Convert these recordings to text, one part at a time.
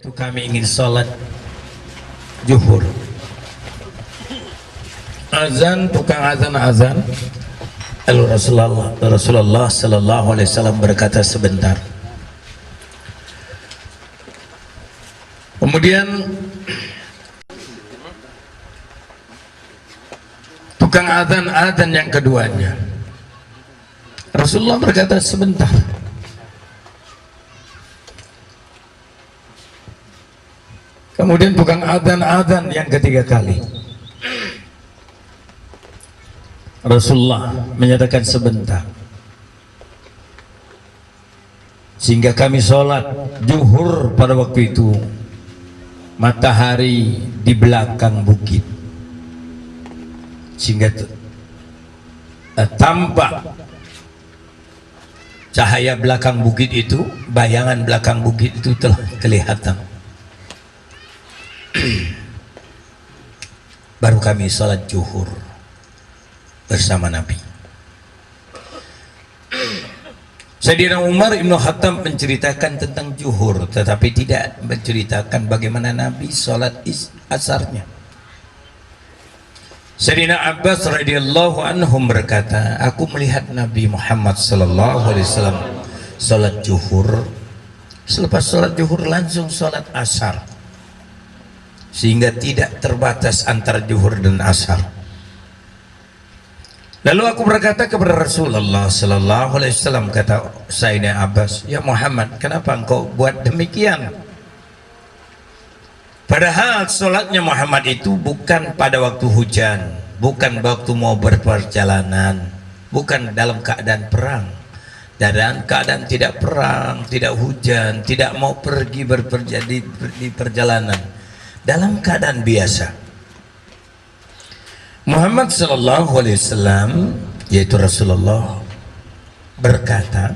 Itu kami ingin sholat zuhur. Azan, tukang azan. Lalu Rasulullah Sallallahu Alaihi Wasallam berkata sebentar. Kemudian tukang azan yang keduanya, Rasulullah berkata sebentar. Kemudian tukang azan yang ketiga kali, Rasulullah menyatakan sebentar, sehingga kami sholat zuhur pada waktu itu matahari di belakang bukit, sehingga tampak cahaya belakang bukit itu, bayangan belakang bukit itu telah kelihatan. Baru kami sholat zuhur bersama Nabi. Sayyidina Umar Ibn Khattab menceritakan tentang zuhur, tetapi tidak menceritakan bagaimana Nabi sholat asarnya. Sayyidina Abbas radhiyallahu anhum berkata, aku melihat Nabi Muhammad sallallahu alaihi wasallam sholat zuhur, selepas sholat zuhur langsung sholat asar, sehingga tidak terbatas antara zuhur dan asar. Lalu aku berkata kepada Rasulullah Sallallahu Alaihi Wasallam, kata Sayyidina Abbas, ya Muhammad, kenapa engkau buat demikian? Padahal sholatnya Muhammad itu bukan pada waktu hujan, bukan waktu mau berperjalanan, bukan dalam keadaan perang. Dalam keadaan tidak perang, tidak hujan, tidak mau pergi di perjalanan, dalam keadaan biasa. Muhammad sallallahu alaihi wasallam, yaitu Rasulullah, berkata,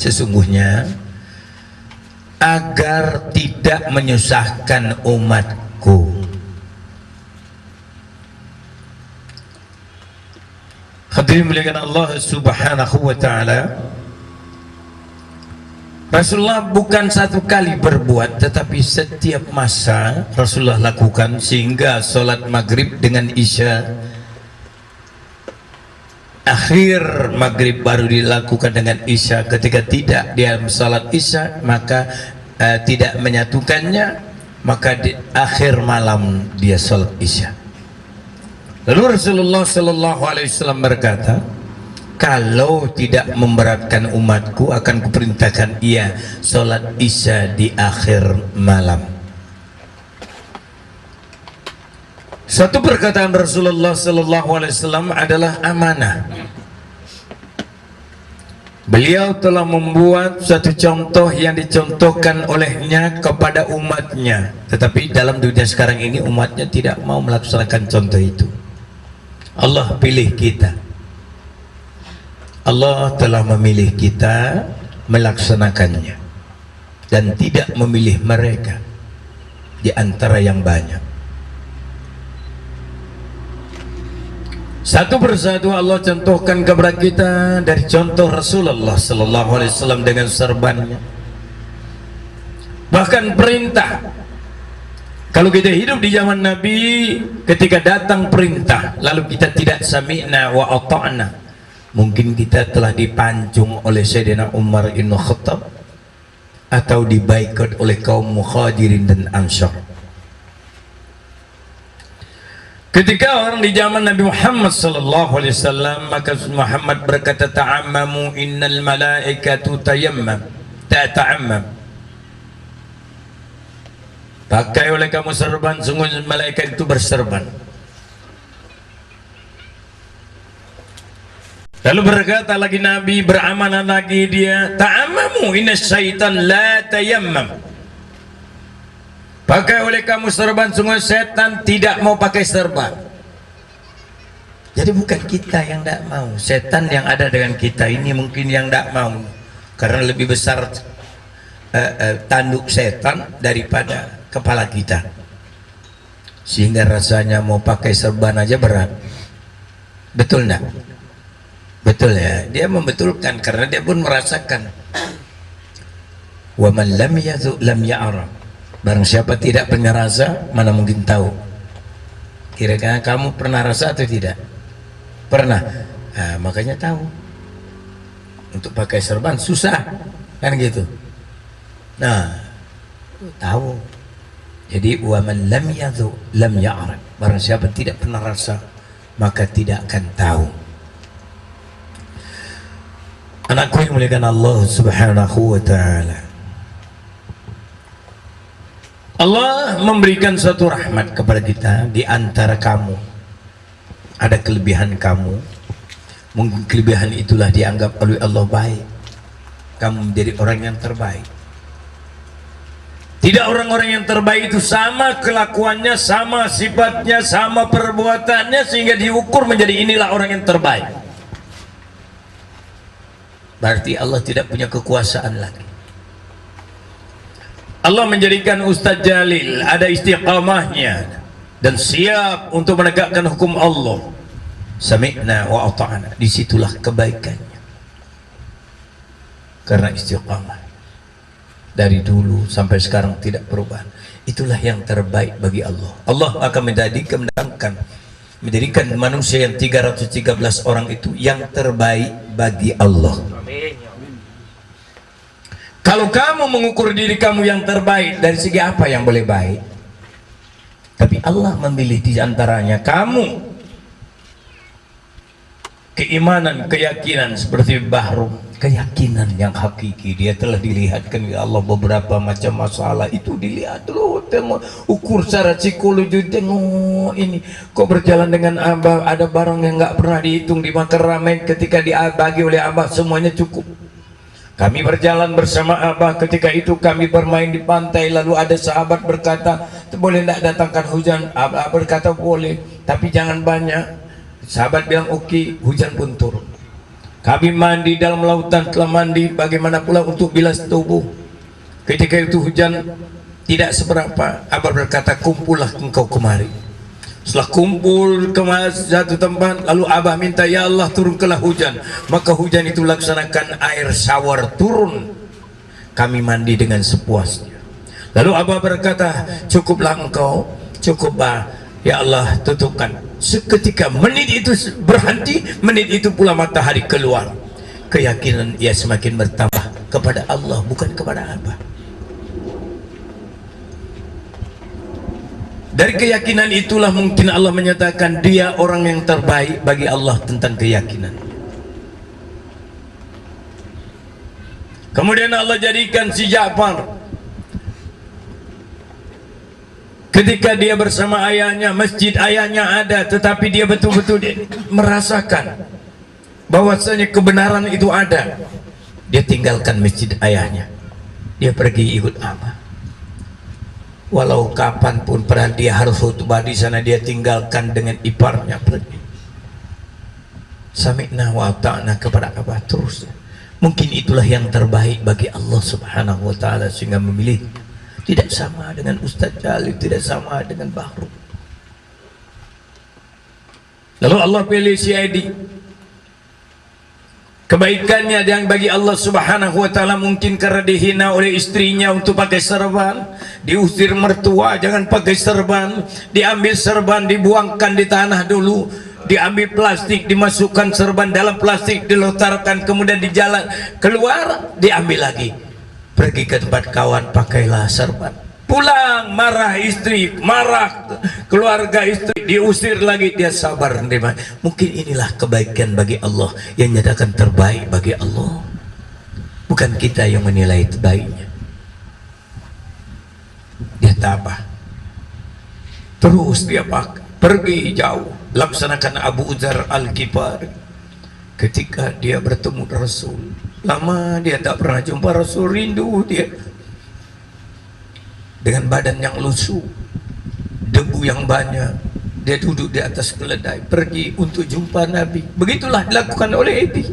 sesungguhnya agar tidak menyusahkan umatku, hadirin muliakan Allah subhanahu wa ta'ala, Rasulullah bukan satu kali berbuat, tetapi setiap masa Rasulullah lakukan, sehingga sholat maghrib dengan isya, akhir maghrib baru dilakukan dengan isya. Ketika tidak dia sholat isya, maka tidak menyatukannya, maka di akhir malam dia sholat isya. Lalu Rasulullah Sallallahu Alaihi Wasallam berkata, kalau tidak memberatkan umatku, akan kuperintahkan ia sholat isya di akhir malam. Satu perkataan Rasulullah Sallallahu Alaihi Wasallam adalah amanah. Beliau telah membuat satu contoh yang dicontohkan olehnya kepada umatnya, tetapi dalam dunia sekarang ini umatnya tidak mau melaksanakan contoh itu. Allah pilih kita. Allah telah memilih kita melaksanakannya dan tidak memilih mereka di antara yang banyak. Satu persatu Allah contohkan kepada kita dari contoh Rasulullah Sallallahu Alaihi Wasallam dengan serbannya. Bahkan perintah, kalau kita hidup di zaman Nabi, ketika datang perintah lalu kita tidak sami'na wa ata'na, mungkin kita telah dipancung oleh Sayyidina Umar Ibn Khattab atau dibaikot oleh kaum Muhajirin dan Ansar. Ketika orang di zaman Nabi Muhammad sallallahu alaihi wasallam, maka Muhammad berkata, ta'ammamu innal malaikatu ta'ammam. Pakai oleh kamu serban, sungguh malaikat itu berserban. Lalu berkata lagi Nabi, beramanah lagi dia, ta'ammamu inna syaitan la tayammam. Pakai oleh kamu serban, sungguh setan tidak mau pakai serban. Jadi bukan kita yang tidak mau, setan yang ada dengan kita ini mungkin yang tidak mau, karena lebih besar tanduk setan daripada kepala kita, sehingga rasanya mau pakai serban aja berat. Betul enggak? Betul ya, dia membetulkan karena dia pun merasakan. Wa man lam yazu lam ya'ra. Barang siapa tidak pernah rasa, mana mungkin tahu. Kira-kira kamu pernah rasa atau tidak? Pernah. Nah, makanya tahu. Untuk pakai serban susah, kan gitu. Nah, tahu. Jadi wa man lam yadhu lam ya'rif. Barang siapa tidak pernah rasa, maka tidak akan tahu. Anakku yang muliakan Allah Subhanahu wa taala. Allah memberikan suatu rahmat kepada kita. Di antara kamu ada kelebihan kamu, mungkin kelebihan itulah dianggap oleh Allah baik. Kamu menjadi orang yang terbaik. Tidak orang-orang yang terbaik itu sama kelakuannya, sama sifatnya, sama perbuatannya sehingga diukur menjadi inilah orang yang terbaik. Berarti Allah tidak punya kekuasaan lagi. Allah menjadikan Ustadz Jalil ada istiqamahnya dan siap untuk menegakkan hukum Allah. Sami'na wa ata'na. Disitulah kebaikannya. Karena istiqamah dari dulu sampai sekarang tidak berubah. Itulah yang terbaik bagi Allah. Allah akan menjadikan manusia yang 313 orang itu yang terbaik bagi Allah. Kalau kamu mengukur diri kamu yang terbaik, dari segi apa yang boleh baik? Tapi Allah memilih di antaranya kamu keimanan, keyakinan seperti Bahrum, keyakinan yang hakiki. Dia telah dilihatkan oleh Allah beberapa macam masalah itu dilihat loh, ukur secara psikologi, tengok ini kok berjalan dengan Abah, ada barang yang nggak pernah dihitung dimakan ramai, ketika dibagi oleh Abah semuanya cukup. Kami berjalan bersama Abah, ketika itu kami bermain di pantai, lalu ada sahabat berkata, boleh tidak datangkan hujan? Abah berkata boleh, tapi jangan banyak. Sahabat bilang oke, hujan pun turun. Kami mandi dalam lautan, telah mandi, bagaimana pula untuk bilas tubuh. Ketika itu hujan tidak seberapa. Abah berkata, kumpullah engkau kemari. Setelah kumpul ke satu tempat, lalu Abah minta, ya Allah turunkanlah hujan. Maka hujan itu laksanakan air shower turun. Kami mandi dengan sepuasnya. Lalu Abah berkata, cukuplah engkau, cukup bah, ya Allah tutupkan. Seketika menit itu berhenti, menit itu pula matahari keluar. Keyakinan ia semakin bertambah kepada Allah, bukan kepada Abah. Dari keyakinan itulah mungkin Allah menyatakan dia orang yang terbaik bagi Allah tentang keyakinan. Kemudian Allah jadikan si Ja'far, ketika dia bersama ayahnya, masjid ayahnya ada, tetapi dia betul-betul merasakan bahwasanya kebenaran itu ada. Dia tinggalkan masjid ayahnya, dia pergi ikut Abah. Walau kapanpun pernah dia harus khutbah di sana, dia tinggalkan dengan iparnya pergi. Sami'na wa ta'na kepada Abah terus. Mungkin itulah yang terbaik bagi Allah Subhanahu wa taala sehingga memilih. Tidak sama dengan Ustadz Jalil, tidak sama dengan Bahrum. Lalu Allah pilih si Edi. Kebaikannya yang bagi Allah Subhanahu wa taala mungkin karena dihina oleh istrinya untuk pakai serban, diusir mertua jangan pakai serban, diambil serban dibuangkan di tanah dulu, diambil plastik dimasukkan serban dalam plastik dilontarkan, kemudian di jalan keluar diambil lagi, pergi ke tempat kawan pakailah serban, pulang marah istri, marah keluarga istri, diusir lagi, dia sabar menerima. Mungkin inilah kebaikan bagi Allah yang nyatakan terbaik bagi Allah, bukan kita yang menilai terbaiknya. Dia tabah terus, dia pergi jauh laksanakan Abu Dzar Al-Ghifari. Ketika dia bertemu Rasul, lama dia tak pernah jumpa Rasul, rindu dia dengan badan yang lusuh, debu yang banyak, dia duduk di atas keledai pergi untuk jumpa Nabi. Begitulah dilakukan oleh Edi.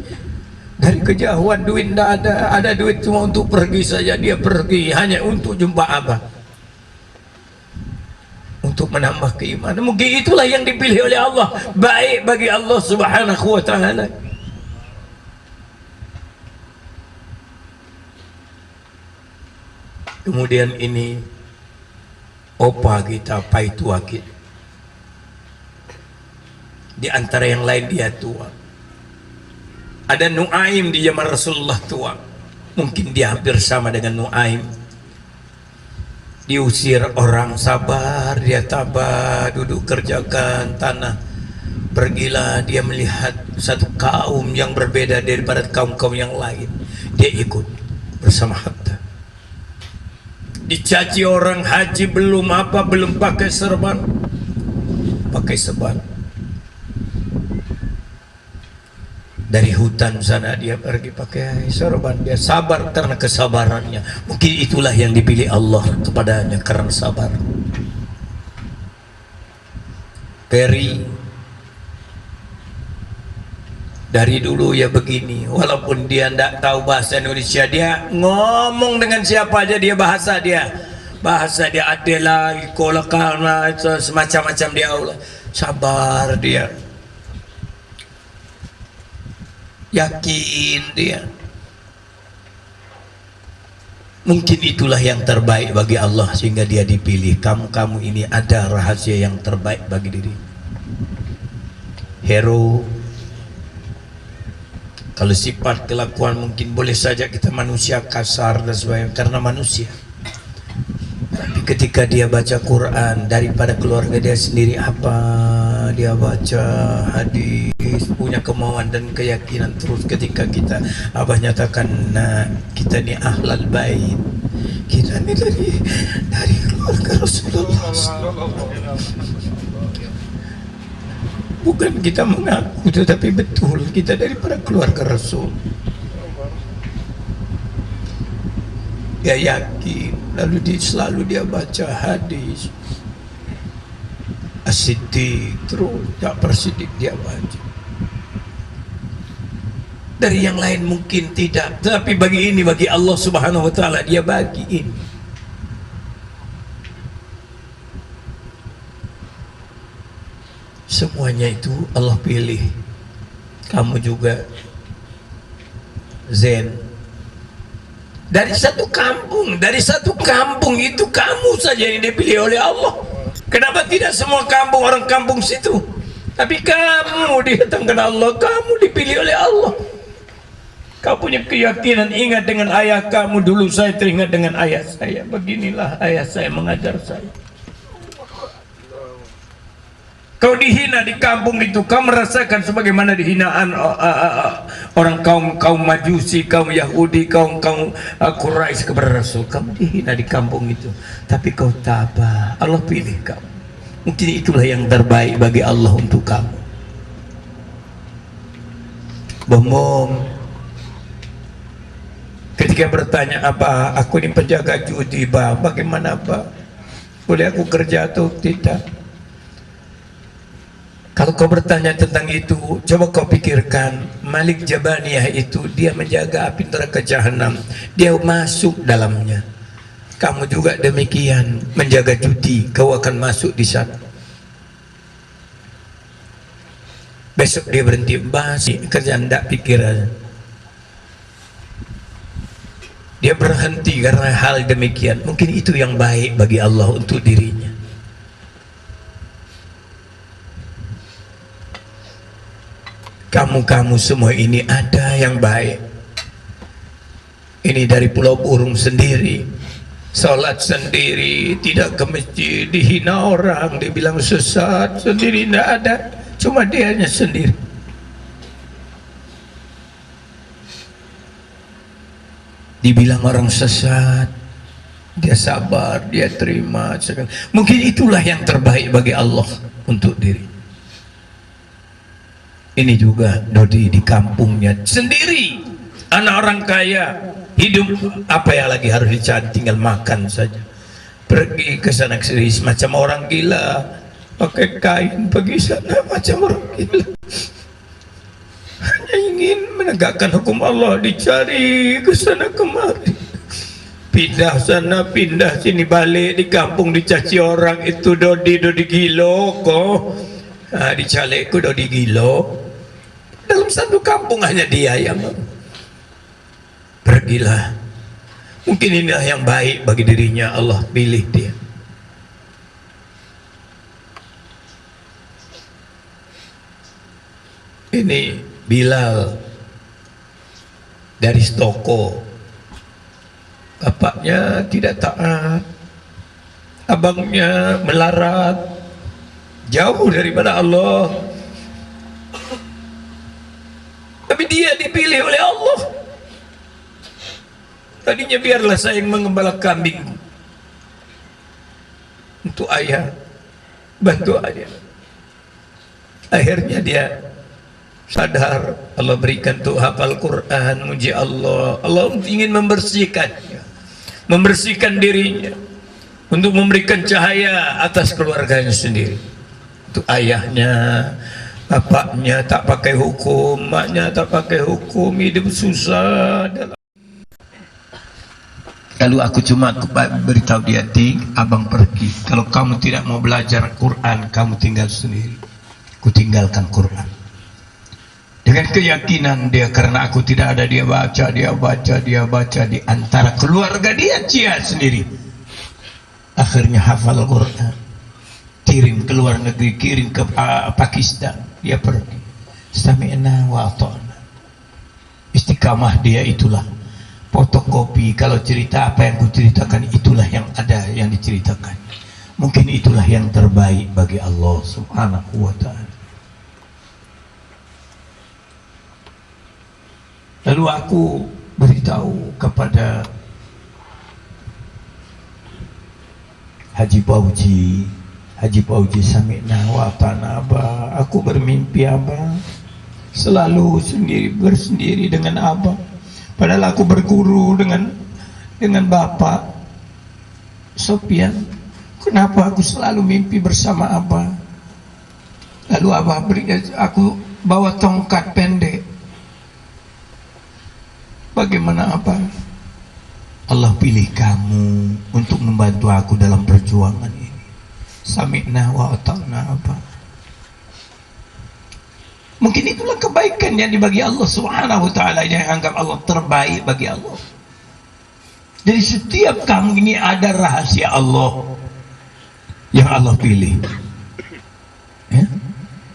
Dari kejauhan, duit tidak ada, ada duit cuma untuk pergi saja, dia pergi hanya untuk jumpa Abah, untuk menambah keimanan. Mungkin itulah yang dipilih oleh Allah, baik bagi Allah Subhanahu wa taala. Kemudian ini opa kita, pai tua kita. Di antara yang lain dia tua. Ada Nuaim di zaman Rasulullah tua. Mungkin dia hampir sama dengan Nuaim. Diusir orang, sabar, dia tabah, duduk kerjakan tanah. Pergilah dia melihat satu kaum yang berbeda daripada kaum-kaum yang lain. Dia ikut bersama Hatta. Dicaci orang haji belum pakai serban. Pakai serban. Dari hutan sana dia pergi pakai sorban. Dia sabar karena kesabarannya. Mungkin itulah yang dipilih Allah kepadanya karena sabar. Peri dari dulu ya begini. Walaupun dia tidak tahu bahasa Indonesia, dia ngomong dengan siapa aja dia bahasa dia. Bahasa dia adalah kolakana semacam-macam dia. Sabar dia. Yakin dia. Mungkin itulah yang terbaik bagi Allah sehingga dia dipilih. Kamu ini ada rahasia yang terbaik bagi diri. Hero. Kalau sifat kelakuan mungkin boleh saja kita manusia kasar dan sebagainya karena manusia. Tapi ketika dia baca Quran, daripada keluarga dia sendiri apa dia baca hadis, punya kemauan dan keyakinan terus. Ketika kita abah nyatakan, nah kita ni ahlal bait, kita ni dari keluarga Rasulullah. Bukan kita mengaku, tetapi betul kita daripada keluarga Rasul. Dia yakin, lalu selalu dia baca hadis As-Siddiq, terus tak persidik dia baca. Dari yang lain mungkin tidak, tapi bagi ini, bagi Allah Subhanahu wa Ta'ala dia bagiin. Semuanya itu Allah pilih. Kamu juga Zen. Dari satu kampung itu kamu saja yang dipilih oleh Allah. Kenapa tidak semua kampung orang kampung situ? Tapi kamu didatangkan Allah, kamu dipilih oleh Allah. Kau punya keyakinan, ingat dengan ayah kamu dulu, saya teringat dengan ayah saya. Beginilah ayah saya mengajar saya. Kau dihina di kampung itu, kau merasakan sebagaimana dihinaan orang kaum Majusi, kaum Yahudi, kaum Quraisy kepada Rasul. Kamu dihina di kampung itu, tapi kau tabah. Allah pilih kamu. Mungkin itulah yang terbaik bagi Allah untuk kamu. Bombong. Ketika bertanya apa, aku ini penjaga judi, bagaimana Pak? Boleh aku kerja atau tidak? Kalau kau bertanya tentang itu, coba kau pikirkan, Malik Jabaniyah itu dia menjaga api neraka Jahanam, dia masuk dalamnya. Kamu juga demikian, menjaga judi, kau akan masuk di sana. Besok dia berhenti, basi kerjaan tidak pikiran. Dia berhenti karena hal demikian. Mungkin itu yang baik bagi Allah untuk dirinya. Kamu semua ini ada yang baik. Ini dari Pulau Burung sendiri, sholat sendiri, tidak ke masjid, dihina orang, dibilang sesat, sendiri tidak ada, cuma dia hanya sendiri. Dibilang orang sesat, dia sabar, dia terima. Mungkin itulah yang terbaik bagi Allah untuk diri. Ini juga Dodi di kampungnya sendiri, anak orang kaya, hidup apa ya lagi harus dicari, tinggal makan saja. Pergi ke sana ke sini semacam orang gila, pakai kain pergi sana macam orang gila. Hanya ingin menegakkan hukum Allah, dicari ke sana kemari, pindah sana pindah sini, balik di kampung dicaci orang itu Dodi gilo kok. Dicaleku Dodi gilo. Dalam satu kampung hanya dia yang pergilah. Mungkin inilah yang baik bagi dirinya, Allah pilih dia. Ini Bilal dari toko, bapaknya tidak taat, abangnya melarat, jauh daripada Allah, tapi dia dipilih oleh Allah. Tadinya biarlah saya yang mengembala kambing untuk ayah, bantu ayah. Akhirnya dia sadar, Allah berikan tuh hafal Quran, muji Allah. Allah ingin membersihkan dirinya untuk memberikan cahaya atas keluarganya sendiri. Untuk ayahnya, bapaknya tak pakai hukum, maknya tak pakai hukum, hidup susah. Lalu aku cuma beritahu dia, Ting, abang pergi. Kalau kamu tidak mau belajar Quran, kamu tinggal sendiri. Ku tinggalkan Quran. Dengan keyakinan dia, karena aku tidak ada, dia baca di antara keluarga dia sendiri. Akhirnya hafal Quran, kirim ke luar negeri, kirim ke Pakistan. Dia pergi, sami'na wa ata'na. Istiqamah dia itulah fotokopi. Kalau cerita apa yang kuceritakan, itulah yang ada, yang diceritakan. Mungkin itulah yang terbaik bagi Allah subhanahu wa ta'ala. Lalu aku beritahu kepada Haji Bauji, sami'na wa ata'na Abah. Aku bermimpi Abah selalu bersendiri dengan Abah, padahal aku berguru dengan Bapak Sopian. Kenapa aku selalu mimpi bersama Abah? Lalu Abah aku bawa tongkat pendek. Bagaimana Abah? Allah pilih kamu untuk membantu aku dalam perjuangan ini. Sami'na wa ata'na Abah. Mungkin itulah kebaikan yang dibagi Allah subhanahu wa ta'ala, yang anggap Allah terbaik bagi Allah. Jadi setiap kamu ini ada rahasia Allah yang Allah pilih, ya?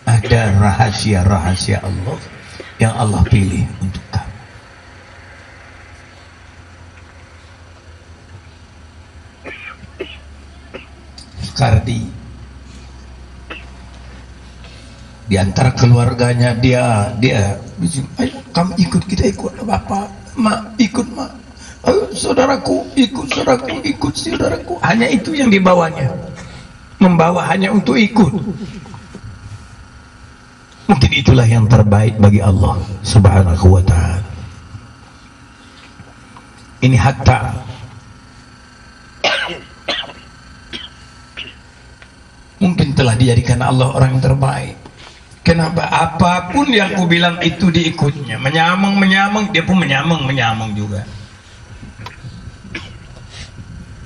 Ada rahasia-rahasia Allah yang Allah pilih untuk kamu. Kardi di antara keluarganya dia ayo kamu ikut, kita ikut bapak, mak ikut, mak, ayo saudaraku ikut, saudaraku. Hanya itu yang dibawanya, membawa hanya untuk ikut. Mungkin itulah yang terbaik bagi Allah subhanahu wa ta'ala. Ini hatta mungkin telah dijadikan Allah orang yang terbaik. Kenapa? Apapun yang ku bilang itu diikutnya. Menyamang, dia pun menyamang juga.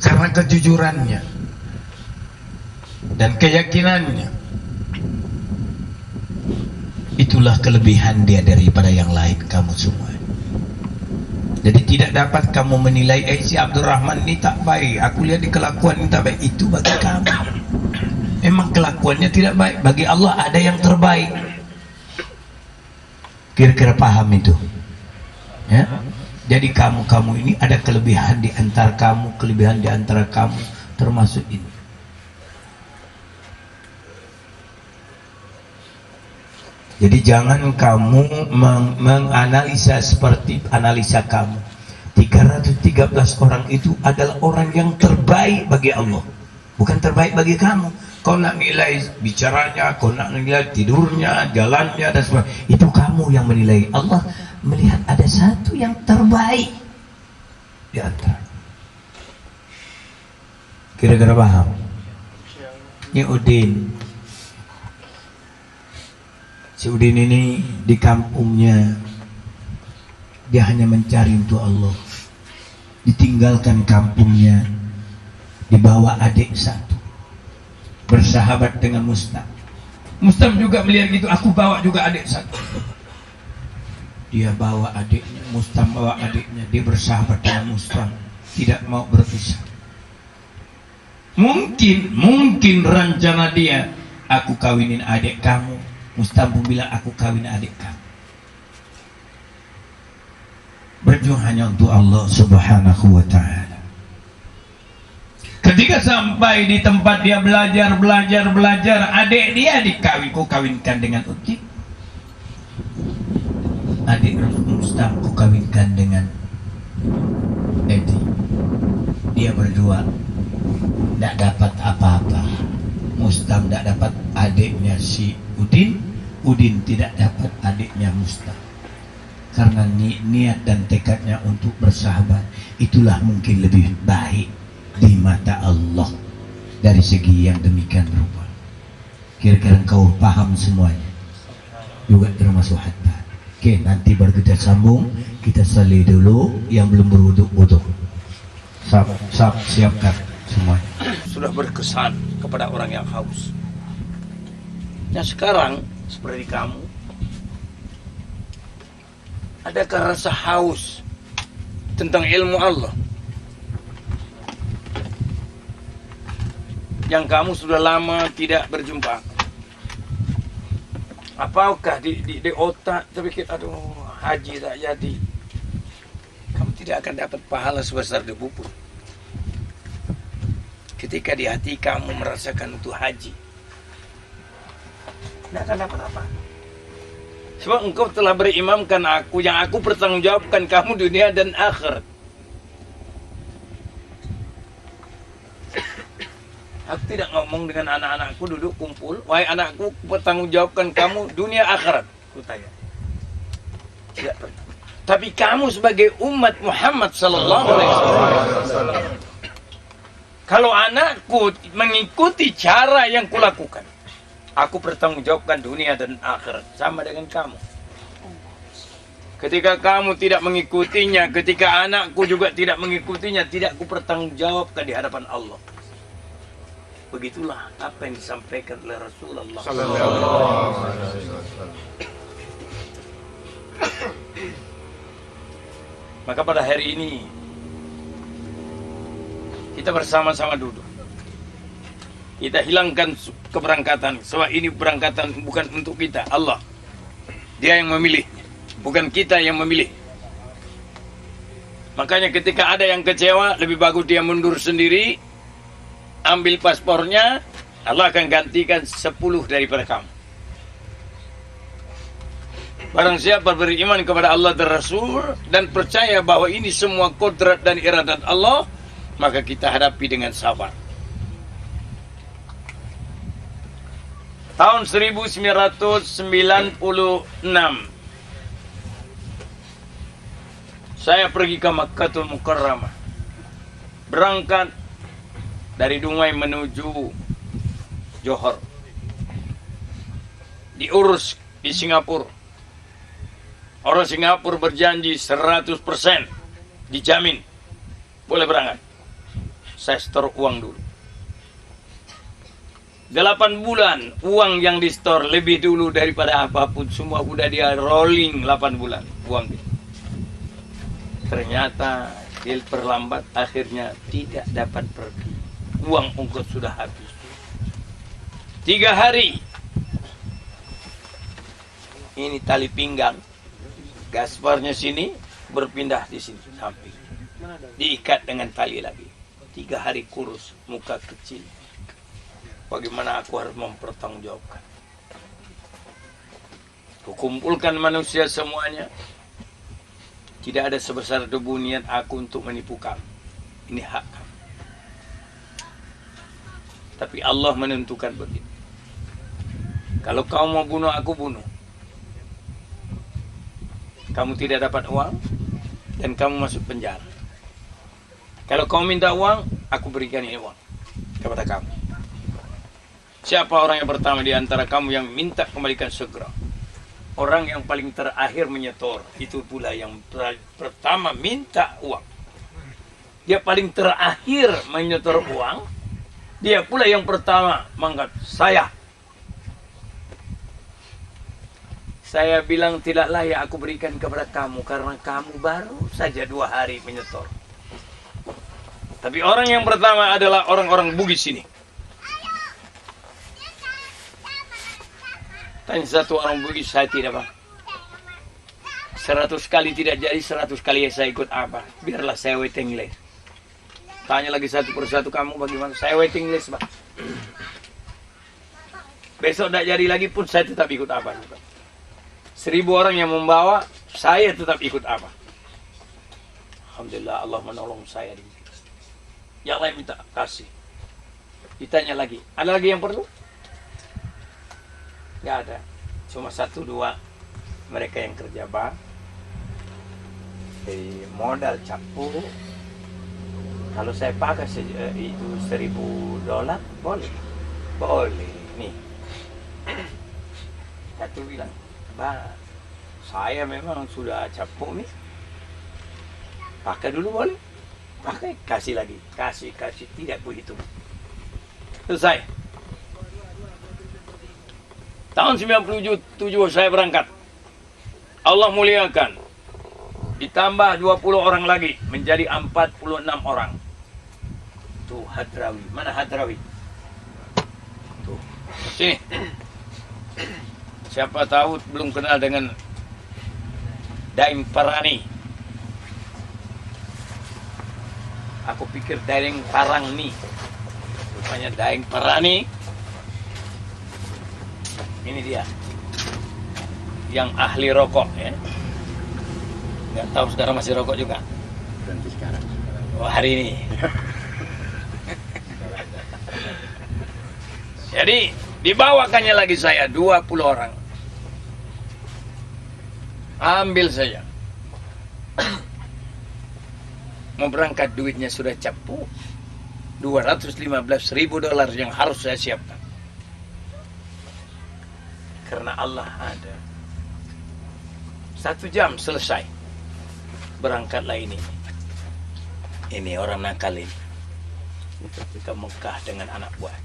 Karena kejujurannya dan keyakinannya. Itulah kelebihan dia daripada yang lain kamu semua. Jadi tidak dapat kamu menilai, si Abdurrahman ini tak baik, aku lihat di kelakuan ini tak baik. Itu bagi kamu. Emang kelakuannya tidak baik, bagi Allah ada yang terbaik. Kira-kira paham itu, ya? Jadi kamu ini ada kelebihan di antara kamu, termasuk ini. Jadi jangan kamu menganalisa seperti analisa kamu. 313 orang itu adalah orang yang terbaik bagi Allah, bukan terbaik bagi kamu. Kau nak nilai bicaranya, kau nak nilai tidurnya, jalannya, dan sebagainya, itu kamu yang menilai. Allah melihat ada satu yang terbaik di antara. Kira-kira paham? Ini Udin. Si Udin ini di kampungnya dia hanya mencari untuk Allah. Ditinggalkan kampungnya, dibawa adik satu, bersahabat dengan Mustam. Mustam juga melihat gitu, aku bawa juga adik satu. Dia bawa adiknya, Mustam bawa adiknya, dia bersahabat dengan Mustam, tidak mau berpisah. Mungkin rencana dia, aku kawinin adik kamu, Mustam pun bilang aku kawin adik kamu. Berjuang hanya untuk Allah Subhanahu wa ta'ala. Ketika sampai di tempat dia belajar, adik dia kawinkan dengan Uti. Adik Mustam kawinkan dengan Edi. Dia berdua tidak dapat apa-apa. Mustam tidak dapat adiknya si Udin, Udin tidak dapat adiknya Mustam. Karena niat dan tekadnya untuk bersahabat, itulah mungkin lebih baik di mata Allah dari segi yang demikian rupa. Kira-kira kau paham semuanya, juga termasuk hatta. Oke, nanti baru kita sambung. Kita salih dulu yang belum berwuduk. Siapkan semuanya. Sudah berkesan kepada orang yang haus. Nah sekarang seperti kamu, adakah rasa haus tentang ilmu Allah yang kamu sudah lama tidak berjumpa? Apakah di otak terpikir, aduh haji tak jadi, kamu tidak akan dapat pahala sebesar debu pun. Ketika di hati kamu merasakan untuk haji, tidak akan dapat apa. Sebab engkau telah berimamkan aku, yang aku bertanggungjawabkan kamu dunia dan akhirat. Aku tidak ngomong dengan anak-anakku duduk kumpul, wahai anakku, bertanggungjawabkan kamu dunia akhirat. Aku tanya. Tidak pernah. Tapi kamu sebagai umat Muhammad sallallahu alaihi wasallam, kalau anakku mengikuti cara yang kulakukan, aku bertanggungjawabkan dunia dan akhirat sama dengan kamu. Ketika kamu tidak mengikutinya, ketika anakku juga tidak mengikutinya, tidak aku bertanggungjawabkan di hadapan Allah. Begitulah apa yang disampaikan oleh Rasulullah sallallahu alaihi wasallam. Maka pada hari ini kita bersama-sama duduk. Kita hilangkan keberangkatan. Sebab ini berangkatan bukan untuk kita, Allah. Dia yang memilih, bukan kita yang memilih. Makanya ketika ada yang kecewa, lebih bagus dia mundur sendiri, ambil paspornya, Allah akan gantikan 10 daripada kamu. Barang siapa beriman kepada Allah dan Rasul dan percaya bahwa ini semua kodrat dan iradat Allah, maka kita hadapi dengan sabar. Tahun 1996 saya pergi ke Makkatul Mukarramah, berangkat dari Dumai menuju Johor, diurus di Singapura. Orang Singapura berjanji 100% dijamin boleh berangkat. Saya store uang dulu 8 bulan, uang yang di store lebih dulu daripada apapun. Semua udah dia rolling 8 bulan uang itu. Ternyata dia perlambat, akhirnya tidak dapat pergi. Uang ongkos sudah habis. 3 hari ini tali pinggang, gasparnya sini berpindah di sini samping, diikat dengan tali lagi. 3 hari kurus, muka kecil. Bagaimana aku harus mempertanggungjawabkan? Kukumpulkan manusia semuanya. Tidak ada sebesar debu niat aku untuk menipu kamu. Ini hak kamu. Tapi Allah menentukan begitu. Kalau kau mau bunuh, aku bunuh. Kamu tidak dapat uang dan kamu masuk penjara. Kalau kau minta uang, aku berikan ini uang kepada kamu. Siapa orang yang pertama di antara kamu yang minta, kembalikan segera. Orang yang paling terakhir menyetor, itu pula yang pertama minta uang. Dia paling terakhir menyetor uang, dia pula yang pertama mengangkat, saya bilang tidak layak aku berikan kepada kamu karena kamu baru saja 2 hari menyetor. Tapi orang yang pertama adalah orang-orang Bugis ini. Tanya satu orang begitu, saya tidak Pak. 100 kali tidak jadi, 100 kali saya ikut apa? Biarlah saya waiting list. Tanya lagi satu persatu, kamu bagaimana? Saya waiting list Pak. Besok tidak jadi lagi pun saya tetap ikut apa? 1000 orang yang membawa, saya tetap ikut apa? Alhamdulillah Allah menolong saya. Yang lain minta kasih. Ditanya lagi, ada lagi yang perlu? Nggak ada. Cuma 1-2 mereka yang kerja bang. Jadi modal capu. Kalau saya pakai itu $1000, boleh? Boleh. Nih. Satu bilang, bang, saya memang sudah capu nih. Pakai dulu boleh? Pakai, kasih lagi. Kasih, tidak begitu. Selesai. Tahun 97 saya berangkat. Allah muliakan. Ditambah 20 orang lagi. Menjadi 46 orang. Tuh Hadrawi. Mana Hadrawi? Tuh. Sini. Siapa tahu belum kenal dengan Daeng Parani. Aku pikir Daeng Parangni. Rupanya Daeng Parani. Ini dia yang ahli rokok ya. Nggak tahu sekarang masih rokok juga. Berhenti sekarang. Oh, hari ini. Jadi dibawakannya lagi saya 20 orang. Ambil saja. Mau berangkat duitnya sudah capu. $215.000 yang harus saya siapkan. Karena Allah ada. 1 jam selesai. Berangkatlah ini. Ini orang nakal ini. Ke Mekah dengan anak buah.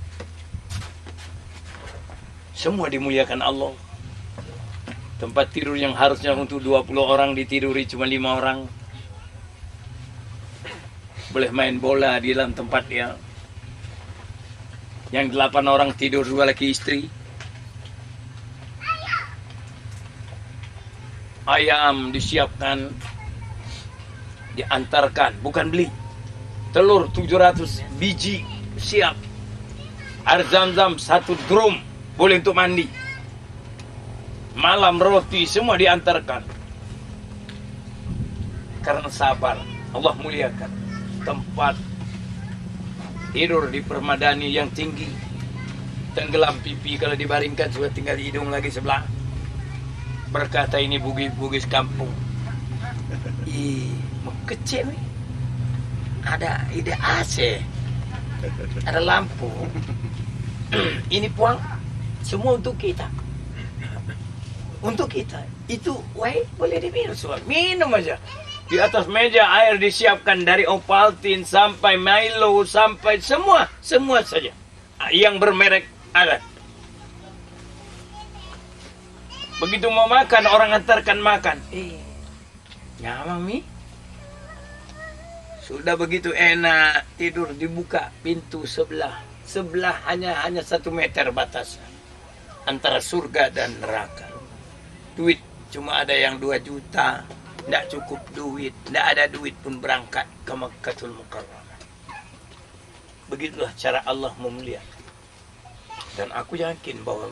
Semua dimuliakan Allah. Tempat tidur yang harusnya untuk 20 orang ditiduri cuma 5 orang. Boleh main bola di dalam tempat dia. Yang 8 orang tidur 2 laki istri. Ayam disiapkan, diantarkan, bukan beli. Telur 700 biji siap. Air zam-zam 1 drum, boleh untuk mandi. Malam roti semua diantarkan. Karena sabar, Allah muliakan. Tempat tidur di permadani yang tinggi. Tenggelam pipi kalau dibaringkan, sudah tinggal hidung lagi sebelah. Berkata ini bugis-bugis kampung. Mau kecil nih. Ada ide AC. Ada lampu. Ini puang semua untuk kita. Untuk kita. Itu boleh diminum semua. Minum aja. Di atas meja air disiapkan dari Ovaltine sampai Milo sampai semua saja. Yang bermerek ada. Begitu mau makan, orang antarkan makan. Nyamang mi. Sudah begitu enak, tidur dibuka pintu sebelah. Sebelah hanya 1 meter batas antara surga dan neraka. Duit cuma ada yang 2 juta. Tidak cukup duit. Tidak ada duit pun berangkat ke Makkahul Mukarramah. Begitulah cara Allah memuliakan. Dan aku yakin bahwa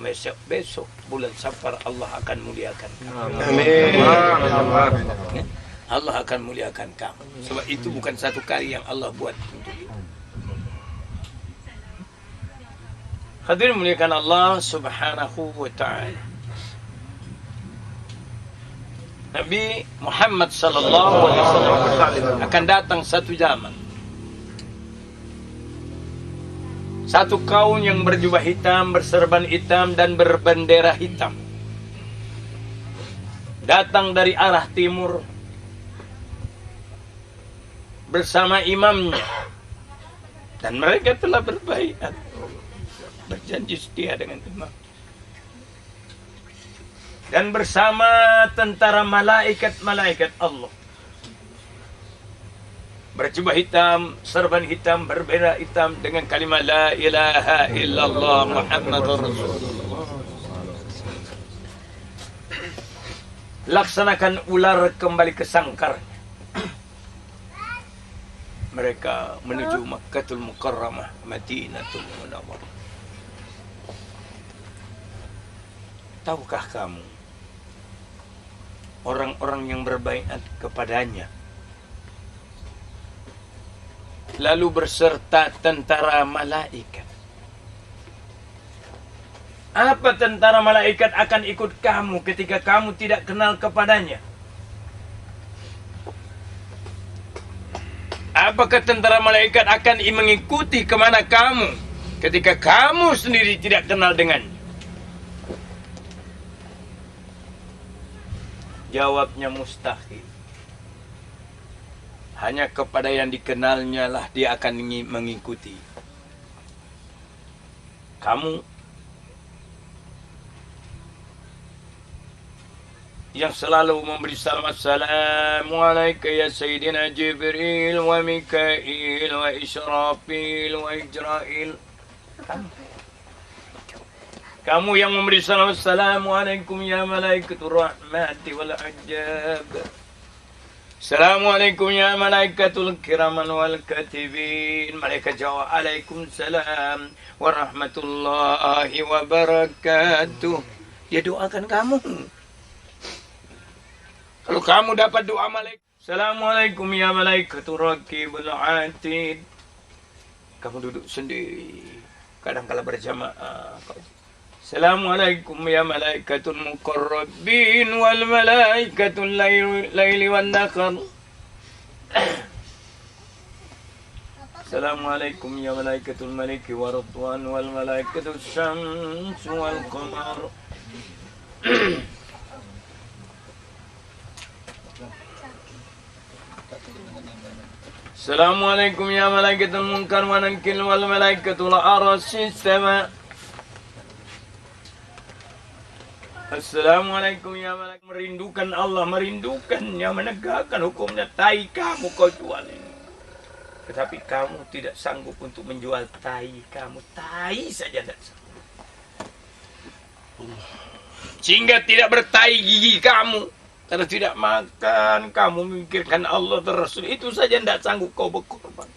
besok bulan Safar Allah akan muliakan kamu. Amin. Allah akan muliakan kamu. Sebab itu bukan 1 kali yang Allah buat untuk itu. Hadirin muliakan Allah Subhanahu wa ta'ala. Nabi Muhammad sallallahu alaihi wasallam akan datang 1 zaman. Satu kaum yang berjubah hitam, berserban hitam, dan berbendera hitam. Datang dari arah timur. Bersama imamnya. Dan mereka telah berbaiat. Berjanji setia dengan imam. Dan bersama tentara malaikat-malaikat Allah. Berjubah hitam, serban hitam, berbendera hitam dengan kalimat La ilaha illallah Muhammadur Rasulullah. laksanakan ular kembali ke sangkarnya. Mereka menuju Makkahul Mukarramah, Madinatul Munawwarah. Tahukah kamu, orang-orang yang berbaiat kepadanya lalu berserta tentara malaikat. Apa tentara malaikat akan ikut kamu ketika kamu tidak kenal kepadanya? Apakah tentara malaikat akan mengikuti kemana kamu ketika kamu sendiri tidak kenal dengannya? Jawabnya mustahil. Hanya kepada yang dikenalnya lah dia akan mengikuti. Kamu yang selalu memberi salam, Assalamualaikum ya Sayyidina Jibril wa Mikail wa Israfil wa Ijrail. Kamu yang memberi salam, Assalamualaikum ya Malaikatur Rahmati wal Ajab. Assalamualaikum ya Malaikatul Kiraman wal Katibin. Mereka jawab, Waalaikumsalam warahmatullahi wabarakatuh. Dia doakan kamu. Kalau kamu dapat doa malaikat, Assalamualaikum ya Malaikatur Raqibul Atid. Kamu duduk sendiri, kadang-kala berjamaah. Assalamualaikum ya Malaikatul Muqarrabin wal Malaikatul Laili wan Nahar. Assalamualaikum ya Malaikatul Maliki wa Ridwan wal Malaikatul Syams wal Qamar. Assalamualaikum ya Malaikatul Munkar wa Nakir wal Malaikatul Arasy Sama. Assalamualaikum ya Malaikat. Merindukan Allah, merindukannya, menegakkan hukumnya. Tai kamu kau jual ini. Tetapi kamu tidak sanggup untuk menjual tai kamu. Tai saja tidak sanggup. Sehingga tidak bertai gigi kamu. Karena tidak makan, kamu memikirkan Allah dan Rasul. Itu saja tidak sanggup kau berkorban.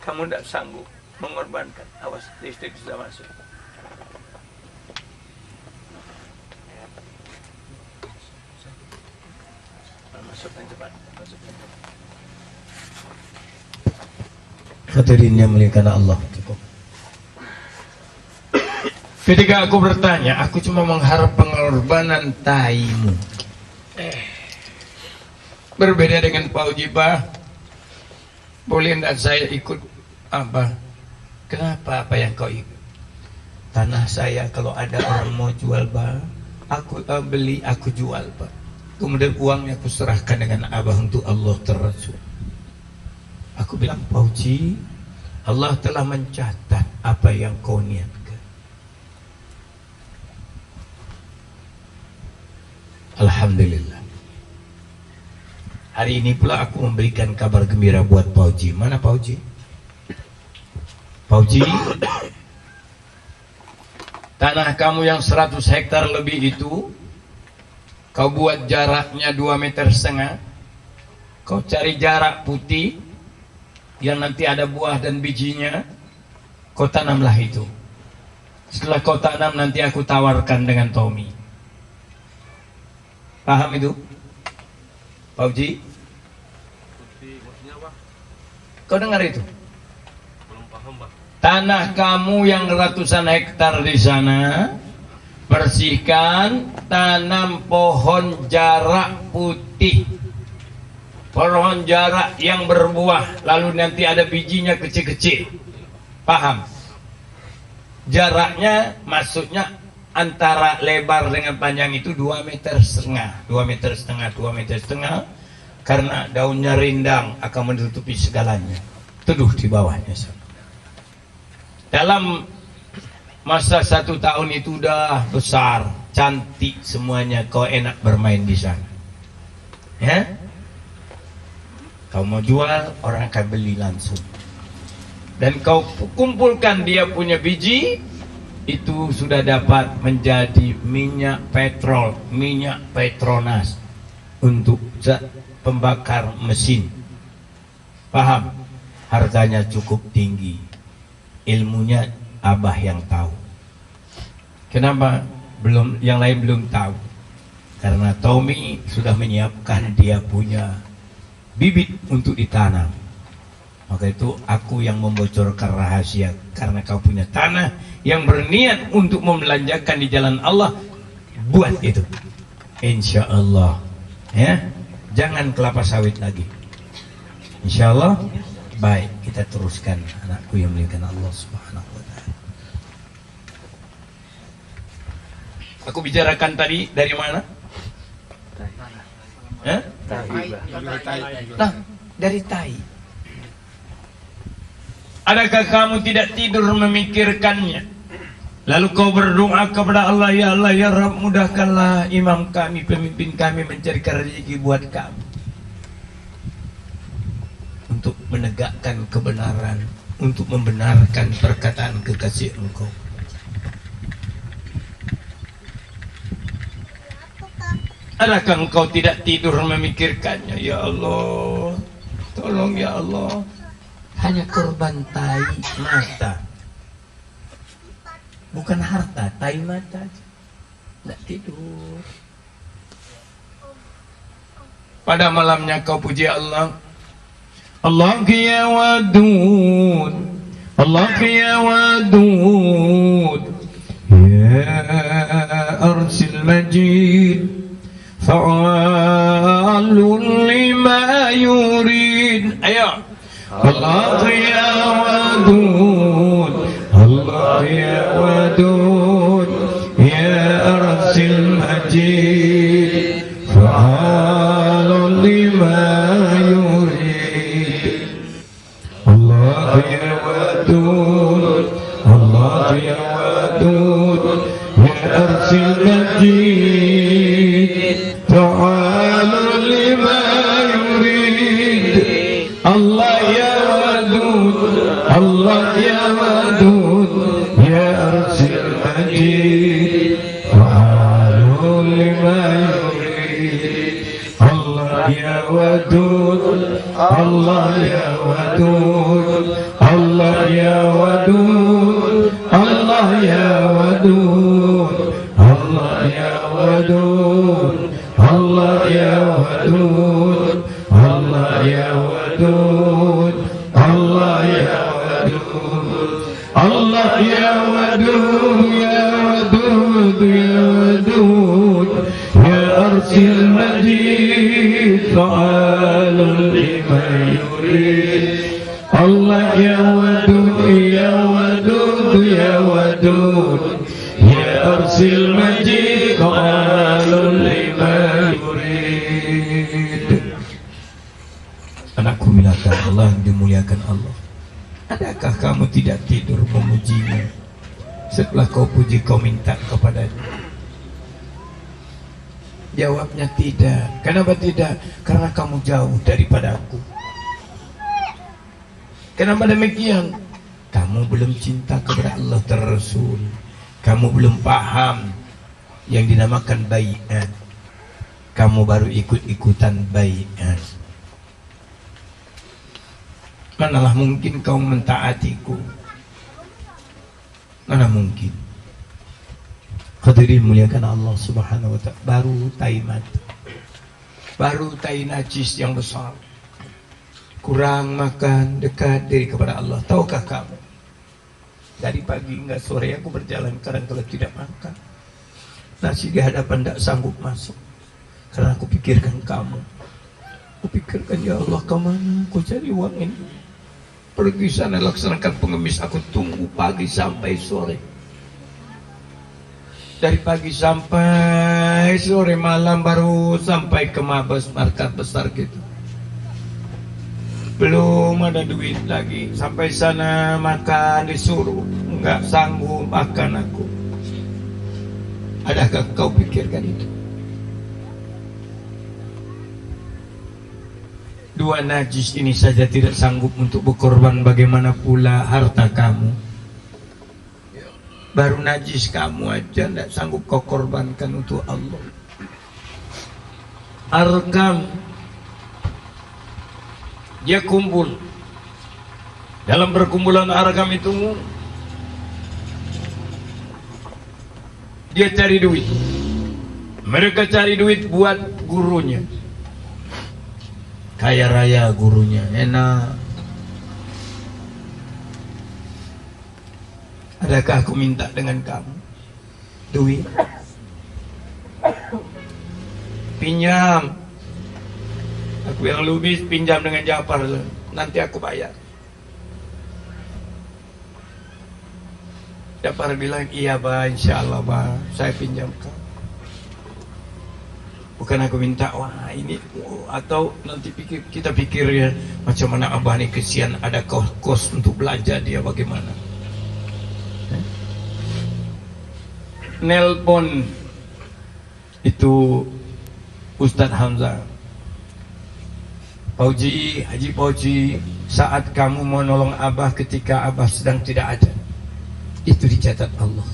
Kamu tidak sanggup mengorbankan. Awas, listrik sudah masuk. Masukkan cepat. Masukkan cepat. Hadirin yang muliakan Allah. Ketika aku bertanya, aku cuma mengharap pengorbanan taimu. Berbeda dengan Pak Uji, Pak. Boleh tidak saya ikut apa? Kenapa apa yang kau ikut? Tanah saya kalau ada orang mau jual, Pak, aku beli, aku jual, Pak. Kemudian uangnya aku serahkan dengan Abah untuk Allah Rasul. Aku bilang, Pak Uji, Allah telah mencatat apa yang kau niatkan. Alhamdulillah. Hari ini pula aku memberikan kabar gembira buat Pak Uji. Mana Pak Uji? Pak Uji, tanah kamu yang 100 hektar lebih itu, kau buat jaraknya 2,5 meter. Kau cari jarak putih yang nanti ada buah dan bijinya, kau tanamlah itu. Setelah kau tanam, nanti aku tawarkan dengan Tommy. Paham itu? Pak Uji? Kau dengar itu? Tanah kamu yang ratusan hektar di sana, bersihkan, tanam pohon jarak putih. Pohon jarak yang berbuah, lalu nanti ada bijinya kecil-kecil. Paham? Jaraknya maksudnya antara lebar dengan panjang itu 2,5 meter, 2,5 meter, 2,5 meter, karena daunnya rindang akan menutupi segalanya. Teduh di bawahnya. Dalam masa 1 tahun itu udah besar, cantik semuanya, kau enak bermain di sana. Ya? Kau mau jual, orang akan beli langsung. dan kau kumpulkan dia punya biji, itu sudah dapat menjadi minyak petrol, minyak Petronas untuk zat pembakar mesin. Paham? Harganya cukup tinggi, ilmunya abah yang tahu. Kenapa belum yang lain belum tahu? Karena Tommy sudah menyiapkan dia punya bibit untuk ditanam. Maka itu aku yang membocorkan rahasia, karena kau punya tanah yang berniat untuk membelanjakan di jalan Allah, buat itu, insya Allah, ya, jangan kelapa sawit lagi, insya Allah. Baik, kita teruskan, anakku yang muliakan Allah Subhanahu wa Ta'ala. Aku bicarakan tadi dari mana? Nah, dari tai. Adakah kamu tidak tidur memikirkannya? Lalu kau berdoa kepada Allah, ya Allah, ya Rabb, mudahkanlah imam kami, pemimpin kami mencarikan rezeki buat kami, untuk menegakkan kebenaran, untuk membenarkan perkataan kekasih Engkau. Adakah engkau tidak tidur memikirkannya? Ya Allah, tolong ya Allah. Hanya korban tai mata, bukan harta, tai mata aja. Tidak tidur. Pada malamnya kau puji Allah, Allah ya wadud, Allah ya wadud, ya arsil majid, fa'alun lima yurid. Ayo, Allah ya wadud, Allah ya wadud, ya arsil majid, fa'alun lima yurid. Allah ya wadud, Allah ya wadud, ya arsil majid, fa'alun lima yurid. Allah ya wadud, Allah ya wadud, ya arsil majid, fa'alun lima yurid. Allah ya wadud, Allah ya wadud, Allah ya wadud, Allah ya wadud, Allah ya wadud, Allah ya wadud, Allah ya wadud, Allah ya wadud, Allah ya wadud, ya wadud, ya wadud, ya arsil majid, fa'alun lima yurid. Allah ya wadud, ya wadud, ya wadud, ya arsil majid, fa'alun lima yurid. Anakku milakan Allah, yang dimuliakan Allah, adakah kamu tidak tidur memujinya? Setelah kau puji, kau minta kepadanya. Jawabnya tidak. Kenapa tidak? Karena kamu jauh daripada aku. Kenapa demikian? Kamu belum cinta kepada Allah dan Rasul. Kamu belum paham yang dinamakan baiat. Kamu baru ikut-ikutan baiat. Manalah mungkin kau mentaatiku? Mana mungkin? Hadirin muliakan Allah Subhanahu wa Ta'ala. Baru tai mata, baru tai najis yang besar, kurang makan, dekat diri kepada Allah. Tahukah kamu, dari pagi hingga sore aku berjalan, kadang kalau tidak makan nasi di hadapan tidak sanggup masuk, karena aku pikirkan kamu. Aku pikirkan, ya Allah, kemana aku cari uang ini? Pergi sana laksanakan pengemis, aku tunggu pagi sampai sore. Dari pagi sampai sore, malam baru sampai ke Mabes, markas besar gitu. Belum ada duit lagi. Sampai sana makan disuruh, nggak sanggup makan aku. Adakah kau pikirkan itu? Dua najis ini saja tidak sanggup untuk berkorban, bagaimana pula harta kamu? Baru najis kamu aja tidak sanggup kau korbankan untuk Allah. Arkam, dia kumpul. Dalam perkumpulan Arkam itu dia cari duit. Mereka cari duit buat gurunya. Kaya raya gurunya, enak. Adakah aku minta dengan kamu duit? Pinjam. Aku yang lubis pinjam dengan Jafar, nanti aku bayar. Jafar bilang, iya bah, insya Allah bah, saya pinjam kamu. Bukan aku minta, wah ini, atau nanti kita pikir ya, macam mana abah ini kesian, ada kos untuk belanja dia bagaimana. Nelpon itu Ustadz Hamzah, Pauji, Haji Pauji, saat kamu mau nolong abah ketika abah sedang tidak ada, itu dicatat Allah.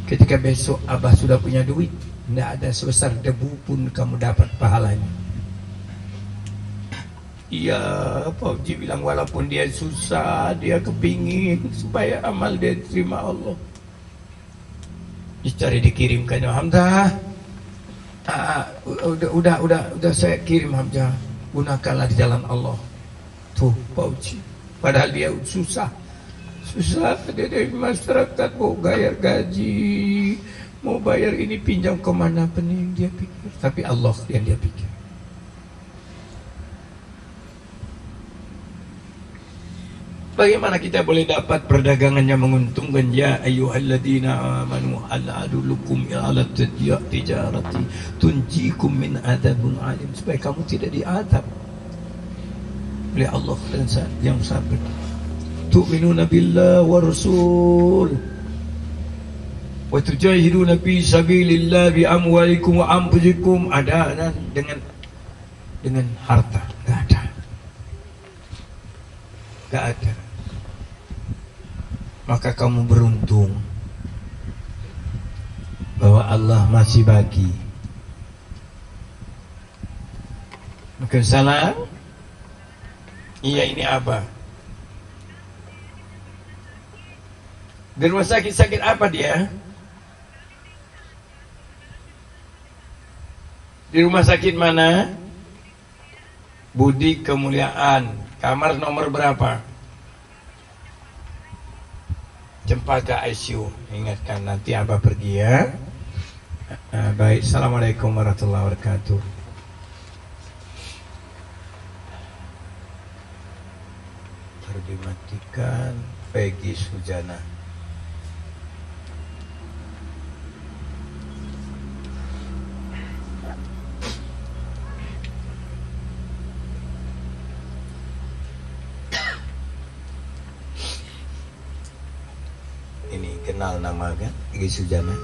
Ketika besok abah sudah punya duit, tidak ada sebesar debu pun kamu dapat pahalanya. Iya, Pauji bilang walaupun dia susah, dia kepingin supaya amal dia terima Allah. Dicari dikirimkan, Hamzah. Udah saya kirim Hamzah. Gunakanlah di jalan Allah. Tuh Pauji. Padahal dia susah. Dia dari masyarakat mau bayar gaji, mau bayar ini pinjam kemana pening dia pikir. Tapi Allah yang dia pikir. Bagaimana kita boleh dapat perdagangan yang menguntungkan? Ya ayyuhalladzina amanu hal adullukum ala tijarati tunjikum min adzabun alim, supaya kamu tidak diadab oleh Allah dan yang sabar. Tu'minuna billah wa rasul wa tujahiduna fi sabilillah bi amwalikum wa anfusikum. Ada dengan harta, enggak ada. Maka kamu beruntung bahwa Allah masih bagi. Mungkin salah. Iya, ini apa? Di rumah sakit apa dia? Di rumah sakit mana? Budi Kemuliaan. Kamar nomor berapa? Cempaka ICU. Ingatkan nanti abah pergi ya. Baik, assalamualaikum warahmatullahi wabarakatuh. Baru dimatikan. Peggy Sujana. Ini kenal nama kan, Peggy Sujana.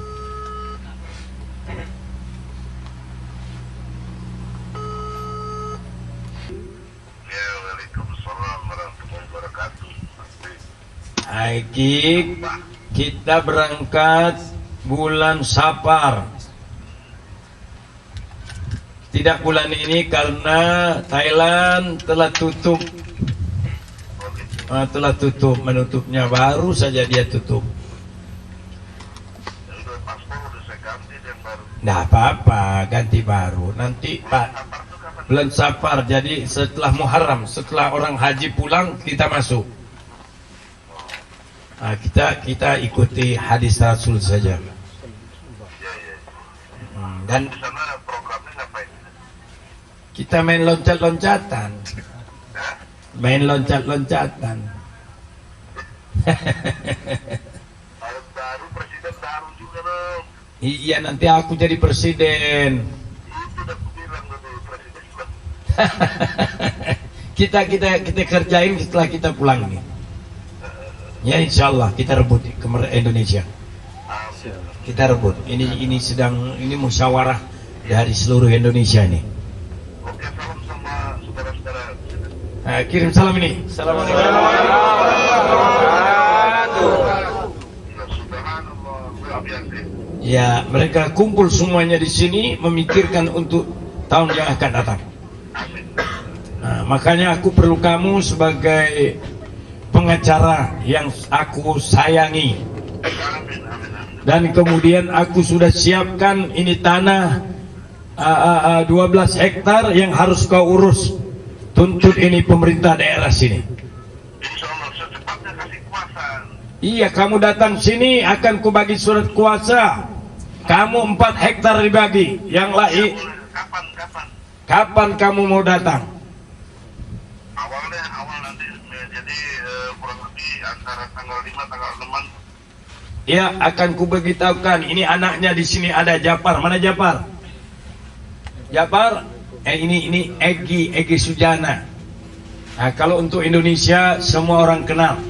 Waalaikumsalam warahmatullahi wabarakatuh. Aiki, kita berangkat bulan Safar. Tidak bulan ini karena Thailand telah tutup. Menutupnya baru saja dia tutup. Nah apa-apa, ganti baru. Nanti Pak, bulan Safar, jadi setelah Muharram, setelah orang haji pulang kita masuk. Nah, kita ikuti hadis Rasul saja. Dan kita main loncat-loncatan. Main loncat-loncatan. Baru presiden baru juga dong. Iya, nanti aku jadi presiden. Itu udah aku bilang dulu presiden. kita kerjain setelah kita pulang nih. Ya insya Allah kita rebut ke Indonesia. Kita rebut. Ini musyawarah dari seluruh Indonesia nih. Oke, salam sama saudara-saudara Kirim salam ini. Assalamualaikum. Ya, mereka kumpul semuanya di sini memikirkan untuk tahun yang akan datang. Nah, makanya aku perlu kamu sebagai pengacara yang aku sayangi. Dan kemudian aku sudah siapkan ini tanah 12 hektar yang harus kau urus. Tuntut ini pemerintah daerah sini. Insya Allah secepatnya kasih kuasa. Iya, kamu datang sini akan kubagi surat kuasa. Kamu 4 hektar dibagi. Yang lain Kapan? kapan kamu mau datang? Awal nanti jadi kurang lebih antara tanggal 5 tanggal 6. Ya, akan kuberitahukan. Ini anaknya di sini ada Japar. Mana Japar? Japar. Ini Egy Sujana. Nah, kalau untuk Indonesia semua orang kenal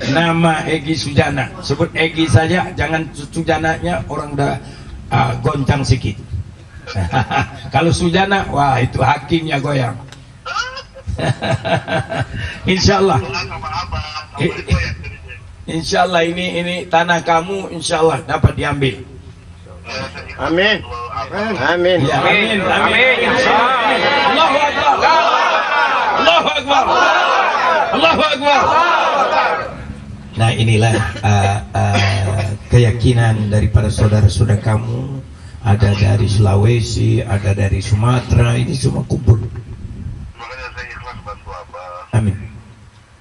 nama Egy Sujana. Sebut Egy saja, jangan Sujananya orang udah goncang sedikit. Kalau Sujana, wah itu hakimnya goyang. Insyaallah. Insyaallah ini tanah kamu insyaallah dapat diambil. Amin. Amin. Ya, amin. Allahu Akbar. Allahu Akbar. Allahu Akbar. Nah, inilah keyakinan daripada saudara-saudara kamu, ada dari Sulawesi, ada dari Sumatera, ini semua kumpul. Makanya saya ikhlas bantu Abah. Amin.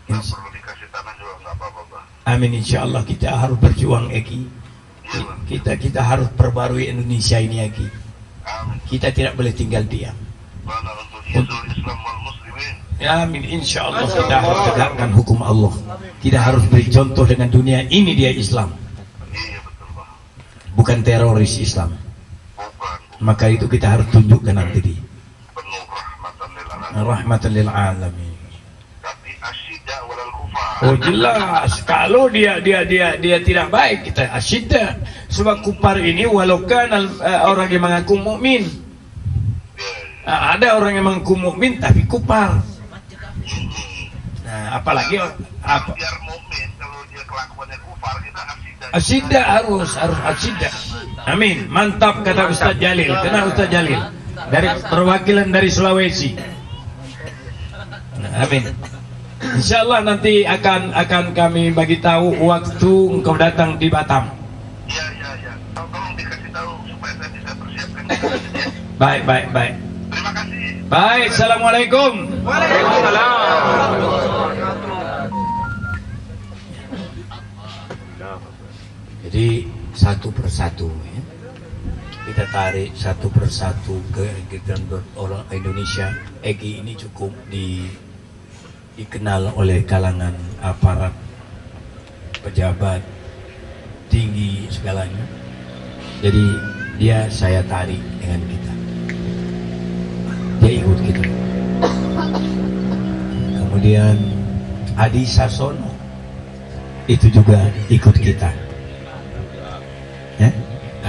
Nggak perlu dikasih tanah juga nggak apa-apa, Bah. Amin, insyaallah kita harus berjuang, Eki. Iya, Bah. Kita harus perbarui Indonesia ini, Eki. Amin. Kita tidak boleh tinggal diam. Mana untuk hizul Islam wal muslimin. Ya, amin, insyaallah kita harus tegakkan hukum Allah. Kita harus beri contoh dengan dunia ini, dia Islam, Iya betul, Bah. bukan teroris Islam. Bukan. Maka itu kita harus tunjukkan nanti di Penuh rahmatan lil alamin. rahmatan lil alamin. Tapi asyida walal kufar. Oh jelas, kalau dia tidak baik kita asyidda. Sebab kupar ini walau kan orang yang mengaku mukmin. Ada orang yang mengaku mukmin tapi kupar. Nah, apalagi apa? Biar mukmin, kalau dia kelakuannya kufar kita asyida. Asyidda harus asyidda. Amin. Mantap kata Ustaz Jalil. Kenal Ustaz Jalil? Dari perwakilan dari Sulawesi. Nah, amin. Insyaallah nanti akan kami bagi tahu waktu engkau datang di Batam. Iya. Tolong dikasih tahu supaya saya bisa persiapkan. Baik. Terima kasih. Baik, assalamualaikum. Jadi satu persatu ya. Kita tarik satu persatu kegiatan orang Indonesia. Egy ini cukup dikenal oleh kalangan aparat, pejabat tinggi segalanya. Jadi dia saya tarik dengan kita. Dia ikut kita. Kemudian Adi Sasono itu juga ikut kita. Ya?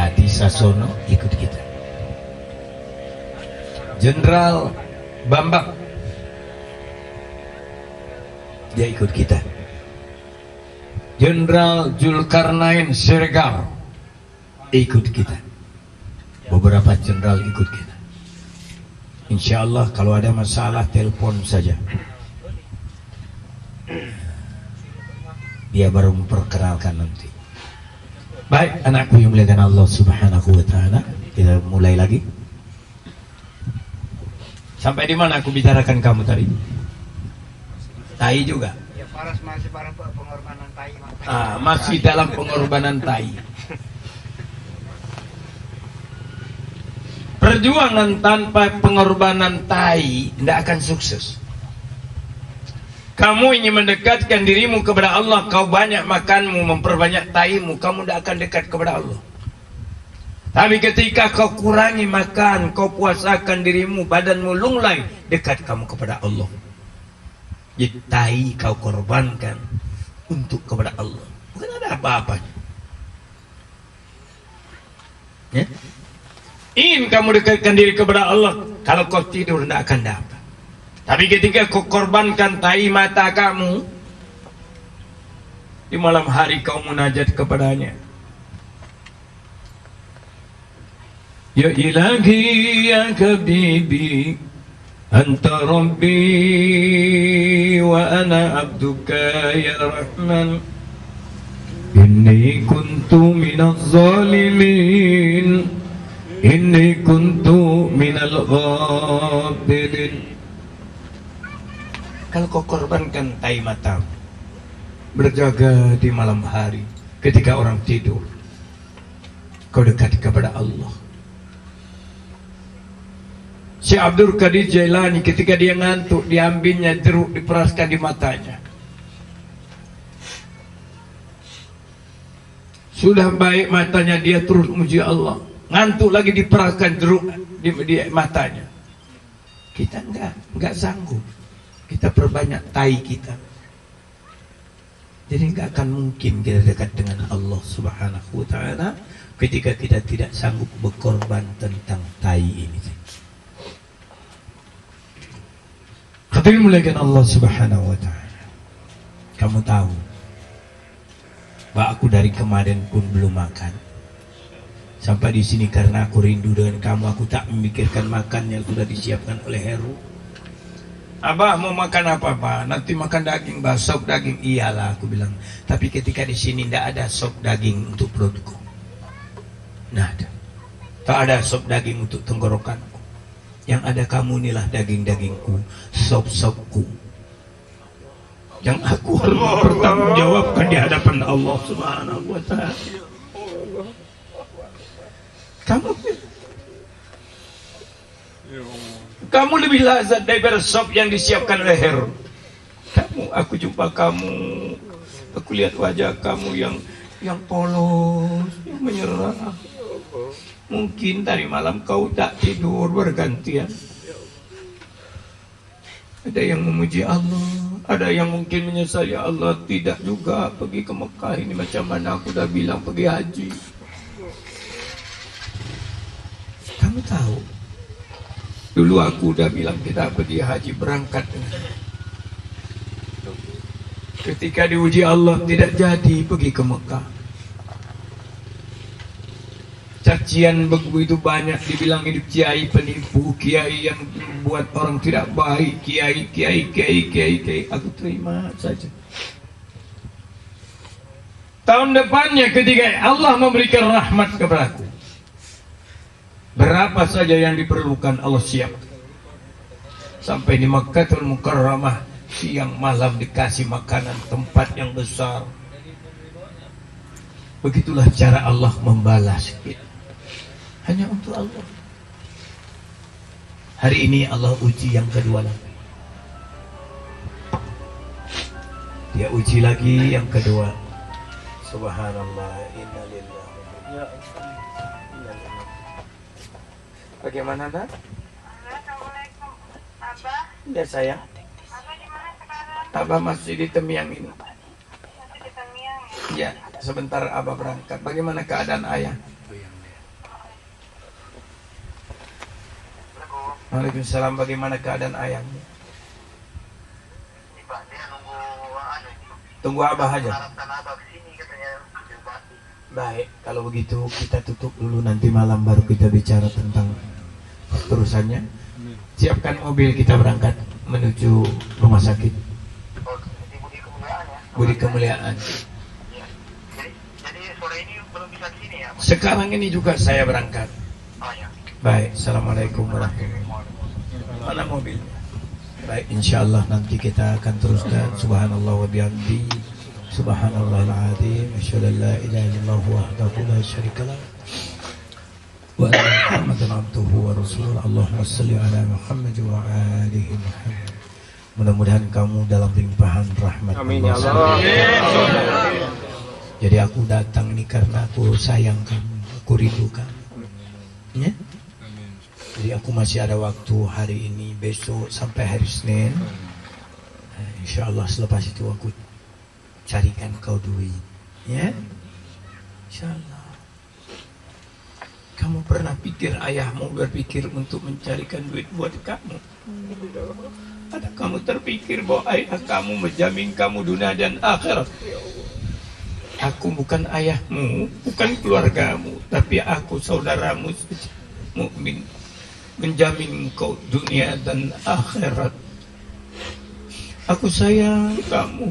Adi Sasono ikut kita. Jenderal Bambang dia ikut kita. Jenderal Zulkarnain Siregar ikut kita. Beberapa jenderal ikut kita. Insya Allah kalau ada masalah telepon saja. Dia baru memperkenalkan nanti. Baik, anakku yang muliakan Allah Subhanahu wa taala, kita mulai lagi. Sampai di mana aku bicarakan kamu tadi? Tai juga. Ya, masih para pengorbanan tai. Masih dalam pengorbanan tai. Perjuangan tanpa pengorbanan tai tidak akan sukses. Kamu ingin mendekatkan dirimu kepada Allah, kau banyak makanmu, memperbanyak taimu, kamu tidak akan dekat kepada Allah. Tapi ketika kau kurangi makan, kau puasakan dirimu, badanmu lunglai, dekat kamu kepada Allah. Jadi tai kau korbankan untuk kepada Allah. Bukan ada apa-apanya. Ya? Ingin kamu dekatkan diri kepada Allah, kalau kau tidur tidak akan dapat. Tapi ketika kau korbankan tai mata kamu, di malam hari kau munajat kepadanya, ya ilahi ya habibi anta rabbi wa ana abduka ya rahman, inni kuntu minaz zalimin, inni kuntu minal ghafilin. Kalau kau korbankan tai matamu, berjaga di malam hari ketika orang tidur, kau dekat kepada Allah. Syekh Abdul Qadir Jailani ketika dia ngantuk, diambilnya jeruk diperaskan di matanya. Sudah baik matanya, dia terus memuji Allah. Ngantuk lagi diperaskan jeruk di matanya. Kita enggak sanggup. Kita perbanyak tai kita. Jadi enggak akan mungkin kita dekat dengan Allah Subhanahu wa taala ketika kita tidak sanggup berkorban tentang tai ini. Hadirin muliakan Allah Subhanahu wa taala. Kamu tahu bahwa aku dari kemarin pun belum makan. Sampai di sini karena aku rindu dengan kamu, aku tak memikirkan makan yang sudah disiapkan oleh Heru. Abah mau makan apa, Pak? Nanti makan daging, Bah, sop daging. Iyalah, aku bilang. Tapi ketika di sini tidak ada sop daging untuk perutku. Nah, ada. Tak ada sop daging untuk tenggorokanku. Yang ada kamu inilah daging-dagingku, sop-sopku. Yang aku harus bertanggungjawabkan di hadapan Allah Subhanahu wa taala. Kamu lebih lazat daripada sop yang disiapkan oleh Heru. Aku jumpa kamu, aku lihat wajah kamu yang polos, yang menyerah. Mungkin tadi malam kau tak tidur bergantian. Ada yang memuji Allah, ada yang mungkin menyesal, ya Allah tidak juga pergi ke Mekah ini, macam mana aku dah bilang pergi haji. Kamu tahu, dulu aku udah bilang kita pergi haji, berangkat dengan ketika diuji Allah tidak jadi pergi ke Mekah. Cacian begitu banyak, dibilang hidup kiai penipu, kiai yang buat orang tidak baik, kiai. Aku terima saja. Tahun depannya ketika Allah memberikan rahmat kepadaku, berapa saja yang diperlukan Allah siap. Sampai di Makkahul Mukarramah, siang malam dikasih makanan, tempat yang besar. Begitulah cara Allah membalas kita. Hanya untuk Allah. Hari ini Allah uji yang kedua lagi. Dia uji lagi yang kedua. Subhanallah, innalillah. Ya Allah. Bagaimana, Nak? Assalamualaikum, Abah. Ya, sayang. Abah di mana sekarang? Abah masih di Temiang ini. Masih di Tamiang. Ya, sebentar Abah berangkat. Bagaimana keadaan ayah? Waalaikumsalam. Bagaimana keadaan ayahnya? Dia nunggu Tunggu Abah aja. harapkan abah kesini katanya Bupati. Baik, kalau begitu kita tutup dulu, nanti malam baru kita bicara tentang terusannya. Siapkan mobil, kita berangkat menuju rumah sakit Oh, di Budi Kemuliaan ya. Budi Kemuliaan. Iya. Jadi sore ini belum bisa kesini ya. Sekarang ini juga saya berangkat. Oh ya. Baik, assalamualaikum warahmatullahi wabarakatuh. Mana mobilnya? Baik, insyaallah nanti kita akan teruskan. Subhanallah wa bihamdi, subhanallahil azim, asyhadu an la ilaha illallah wahdahu la syarikalah wa anna Muhammadan abduhu wa rasuluh. Allahumma shalli ala Muhammad wa alihi Muhammad. Mudah-mudahan kamu dalam limpahan rahmat Amin ya Allah. Allah. Jadi aku datang ini karena aku sayang kamu, aku rindu kamu. Ya? Jadi aku masih ada waktu hari ini, besok sampai hari Senin. Insya Allah selepas itu aku carikan kau duit, ya? Insya Allah. Kamu pernah pikir ayahmu berpikir untuk mencarikan duit buat kamu? Ada kamu terpikir bahwa ayah kamu menjamin kamu dunia dan akhirat? Aku bukan ayahmu, bukan keluargamu, tapi aku saudaramu mukmin, menjamin engkau dunia dan akhirat. Aku sayang kamu.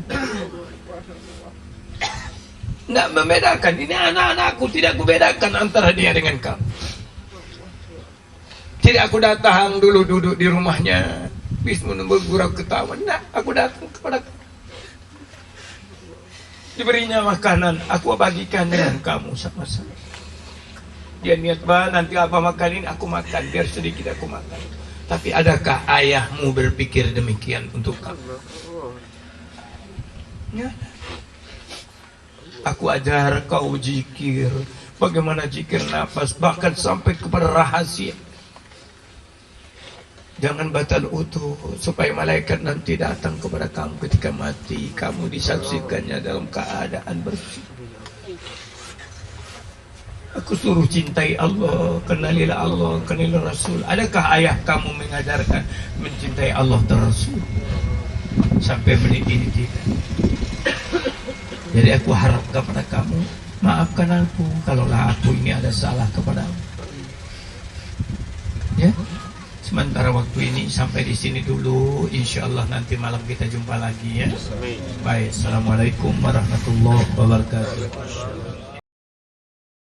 Tidak membedakan, ini anak-anakku, tidak kubedakan antara dia dengan kamu. Tidak aku datang dulu duduk di rumahnya, bis menunggu gurau ketawa. Nah, aku datang kepada kamu. Diberinya makanan, aku bagikan dengan kamu sama-sama. Dia niat banget, nanti apa makan ini aku makan, biar sedikit aku makan. Tapi adakah ayahmu berpikir demikian untuk kamu? Ya. Aku ajar kau zikir, bagaimana zikir nafas, bahkan sampai kepada rahasia. Jangan batal utuh, supaya malaikat nanti datang kepada kamu ketika mati, kamu disaksikannya dalam keadaan bersih. Aku suruh cintai Allah, kenalilah Allah, kenalilah Rasul. Adakah ayah kamu mengajarkan mencintai Allah dan Rasul? Sampai menit ini tidak. Jadi aku harap kepada kamu, maafkan aku kalaulah aku ini ada salah kepadamu. Ya, sementara waktu ini sampai di sini dulu. Insya Allah nanti malam kita jumpa lagi ya. Baik, assalamualaikum warahmatullahi wabarakatuh.